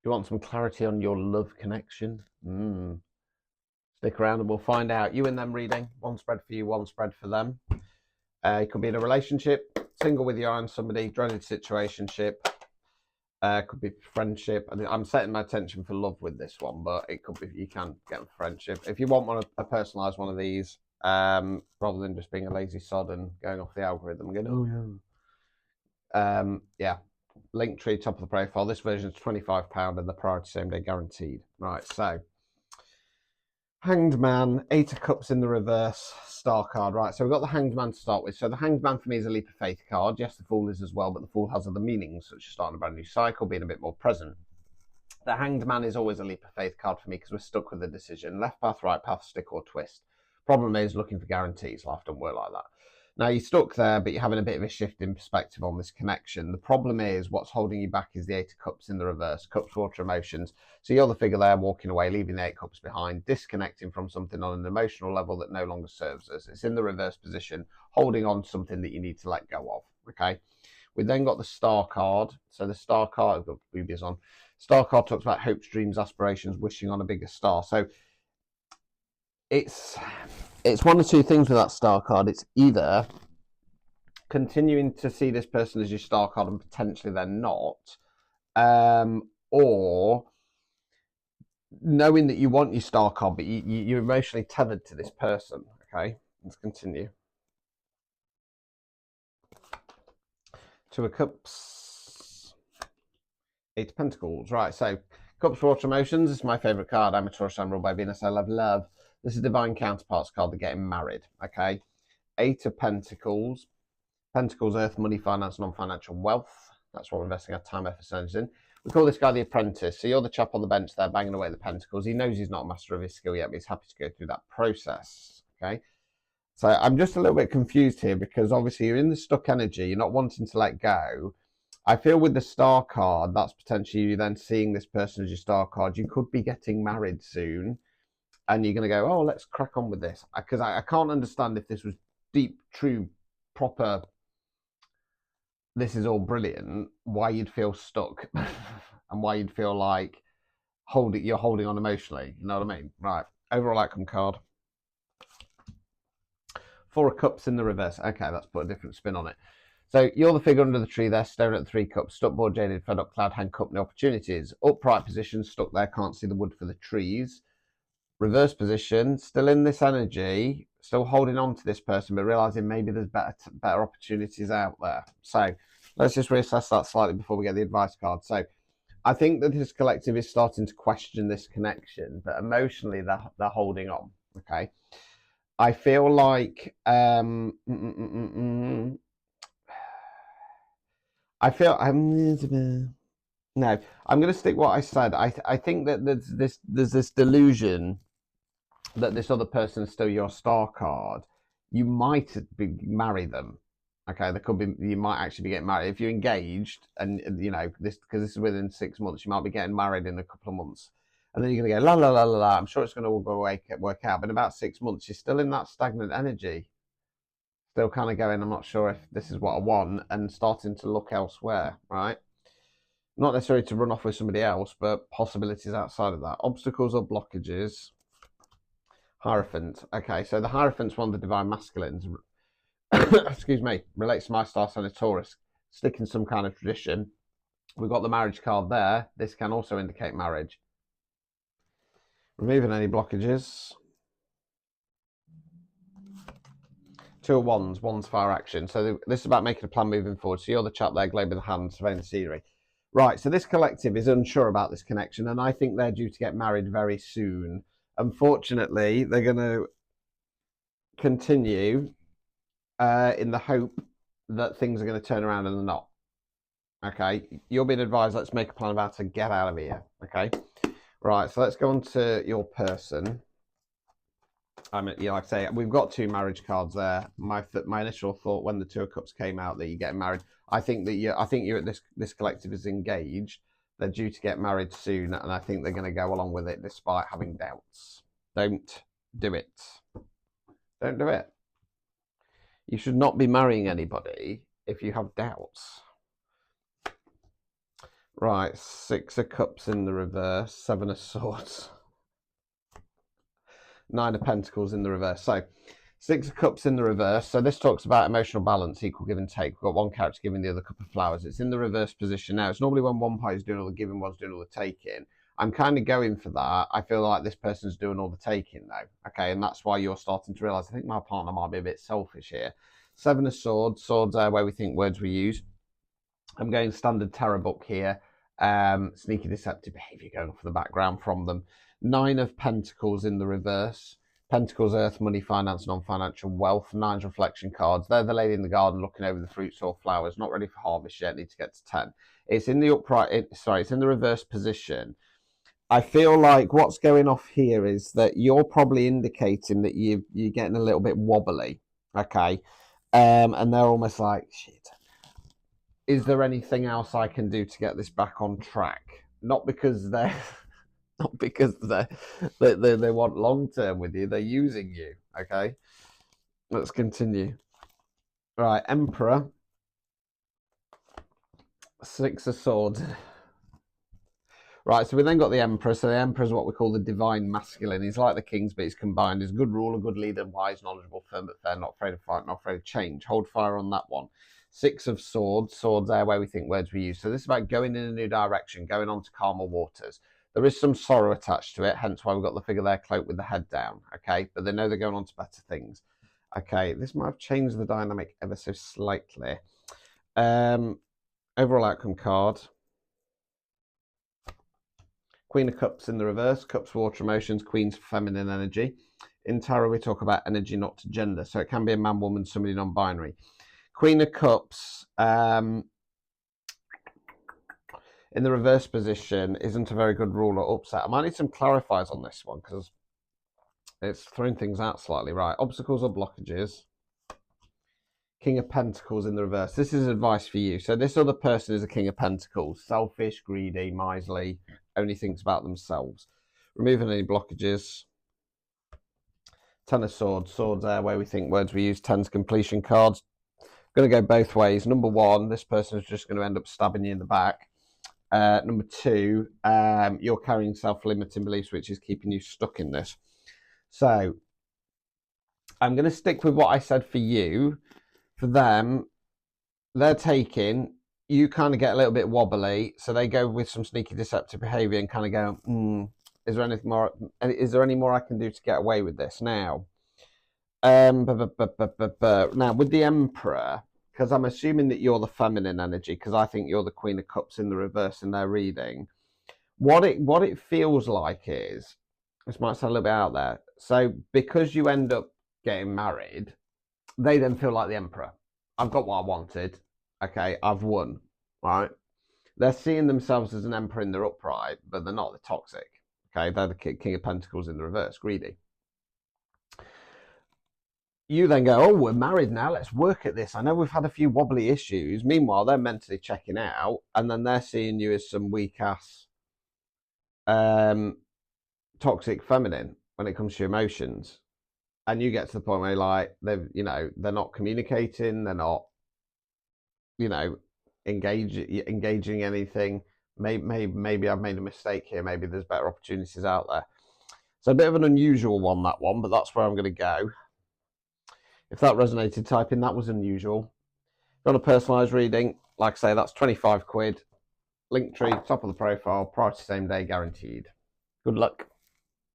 you want some clarity on your love connection? Stick around and we'll find out. You and them reading. One spread for you, one spread for them. You could be in a relationship, single with your eye on somebody, dreaded situationship. Could be friendship. I'm setting my attention for love with this one, but it could be you can get friendship. If you want a personalised one of these, rather than just being a lazy sod and going off the algorithm and going, oh yeah. Yeah. Linktree, top of the profile. This version is £25 and the priority same day guaranteed. Right, so Hanged Man, 8 of Cups in the reverse, star card. Right, so we've got the Hanged Man to start with. So the Hanged Man for me is a leap of faith card. Yes, the Fool is as well, but the Fool has other meanings, such as starting a brand new cycle, being a bit more present. The Hanged Man is always a leap of faith card for me because we're stuck with a decision. Left path, right path, stick or twist. Problem is looking for guarantees. Life don't work like that. Now you're stuck there, but you're having a bit of a shift in perspective on this connection. The problem is what's holding you back is the 8 of Cups in the reverse. Cups, water, emotions. So you're the figure there walking away, leaving the 8 Cups behind, disconnecting from something on an emotional level that no longer serves us. It's in the reverse position, holding on to something that you need to let go of. Okay. We then got the Star card. So the Star card, I've got boobies on. Star card talks about hopes, dreams, aspirations, wishing on a bigger star. So it's one of two things with that Star card. It's either continuing to see this person as your Star card and potentially they're not, or knowing that you want your Star card, but you're emotionally tethered to this person. Okay, let's continue. 2 of Cups, 8 of Pentacles. Right, so Cups, water, emotions. This is my favourite card. I'm a Taurus, I'm ruled by Venus. I love love. This is Divine Counterparts card. They're getting married. Okay, 8 of Pentacles. Pentacles, earth, money, finance, non-financial wealth. That's what we're investing our time, effort, and energy in. We call this guy the apprentice. So you're the chap on the bench there banging away the pentacles. He knows he's not a master of his skill yet, but he's happy to go through that process. Okay. So I'm just a little bit confused here because obviously you're in the stuck energy. You're not wanting to let go. I feel with the Star card, that's potentially you then seeing this person as your Star card. You could be getting married soon and you're going to go, oh, let's crack on with this. Because I can't understand if this was deep, true, proper, this is all brilliant, why you'd feel stuck and why you'd feel like you're holding on emotionally. You know what I mean? Right. Overall outcome card. 4 of Cups in the reverse. Okay, let's put a different spin on it. So you're the figure under the tree there, staring at the 3 Cups, stuck, bored, jaded, fed up, cloud, hand, cup, no opportunities. Upright position, stuck there, can't see the wood for the trees. Reverse position, still in this energy, still holding on to this person, but realizing maybe there's better opportunities out there. So let's just reassess that slightly before we get the advice card. So I think that this collective is starting to question this connection, but emotionally they're holding on. Okay. I feel like I feel no, I'm going to stick what I said. I think that there's this delusion that this other person is still your Star card. You might marry them. Okay, there could be, you might actually be getting married if you're engaged, and you know this because this is within 6 months. You might be getting married in a couple of months, and then you're gonna go la la la la la. I'm sure it's gonna all work out, but in about 6 months, you're still in that stagnant energy, still kind of going. I'm not sure if this is what I want, and starting to look elsewhere. Right, not necessarily to run off with somebody else, but possibilities outside of that, obstacles or blockages. Hierophant. Okay, so the Hierophant's one of the divine masculines. Excuse me, relates to my star sign of Taurus, sticking some kind of tradition. We've got the marriage card there. This can also indicate marriage. Removing any blockages. 2 of Wands, Wands fire action. So this is about making a plan moving forward. So you're the chap there, glade with the hand, surveying the scenery. Right, so this collective is unsure about this connection, and I think they're due to get married very soon. Unfortunately, they're going to continue in the hope that things are going to turn around and they're not. Okay, you're being advised, let's make a plan about how to get out of here. Okay, right, so let's go on to your person. Like I say, we've got 2 marriage cards there. My initial thought when the 2 of Cups came out that you're getting married, I think you're at this collective is engaged. They're due to get married soon, and I think they're going to go along with it despite having doubts. Don't do it. Don't do it. You should not be marrying anybody if you have doubts. Right, 6 of Cups in the reverse, 7 of Swords, 9 of Pentacles in the reverse. So 6 of Cups in the reverse. So this talks about emotional balance, equal give and take. We've got one character giving the other cup of flowers. It's in the reverse position now. It's normally when one party's doing all the giving, one's doing all the taking. I'm kind of going for that. I feel like this person's doing all the taking though. Okay, and that's why you're starting to realise, I think my partner might be a bit selfish here. 7 of Swords. Swords are where we think words we use. I'm going standard tarot book here. Sneaky deceptive behaviour going for the background from them. 9 of Pentacles in the reverse. Pentacles, earth, money, finance, non-financial wealth. 9 reflection cards. They're the lady in the garden looking over the fruits or flowers. Not ready for harvest yet. Need to get to 10. It's in the upright. It's in the reverse position. I feel like what's going off here is that you're probably indicating that you're getting a little bit wobbly. Okay. And they're almost like, shit, is there anything else I can do to get this back on track? Not because they're not because they want long term with you. They're using you. Okay, let's continue. Right, Emperor, 6 of Swords. Right, so we then got the Emperor. So the Emperor is what we call the divine masculine. He's like the kings, but he's combined. He's a good ruler, good leader, wise, knowledgeable, firm but fair, not afraid of fight, not afraid of change. Hold fire on that one. 6 of Swords. Swords are where we think words we use. So this is about going in a new direction, going on to calmer waters. There is some sorrow attached to it, hence why we've got the figure there cloaked with the head down. Okay, but they know they're going on to better things. Okay, this might have changed the dynamic ever so slightly. Overall outcome card. Queen of Cups in the reverse. Cups, water emotions. Queen's feminine energy. In tarot, we talk about energy, not gender. So it can be a man, woman, somebody non-binary. Queen of Cups in the reverse position isn't a very good rule or upset. I might need some clarifiers on this one because it's throwing things out slightly. Right, obstacles or blockages. King of Pentacles in the reverse. This is advice for you. So this other person is a King of Pentacles. Selfish, greedy, miserly, only thinks about themselves. Removing any blockages. 10 of Swords. Swords are where we think words we use. 10's completion cards. Going to go both ways. Number 1, this person is just going to end up stabbing you in the back. Number 2, you're carrying self-limiting beliefs, which is keeping you stuck in this. So I'm going to stick with what I said for you. For them, they're taking, you kind of get a little bit wobbly, so they go with some sneaky deceptive behavior and kind of go, is there anything more? Is there any more I can do to get away with this now? Now with the Emperor, because I'm assuming that you're the feminine energy, because I think you're the Queen of Cups in the reverse in their reading. What it feels like is, this might sound a little bit out there. So because you end up getting married, they then feel like the Emperor. I've got what I wanted. Okay, I've won. Right? They're seeing themselves as an Emperor in their upright, but they're not. They're toxic. Okay, they're the King of Pentacles in the reverse, greedy. You then go, oh, we're married now. Let's work at this. I know we've had a few wobbly issues. Meanwhile, they're mentally checking out, and then they're seeing you as some weak ass, toxic feminine when it comes to your emotions. And you get to the point where they're not communicating, they're not, engaging anything. Maybe I've made a mistake here. Maybe there's better opportunities out there. So a bit of an unusual one, that one, but that's where I'm going to go. If that resonated, type in that was unusual. If you want a personalised reading, like I say, that's 25 quid. Linktree, top of the profile, price same day guaranteed. Good luck.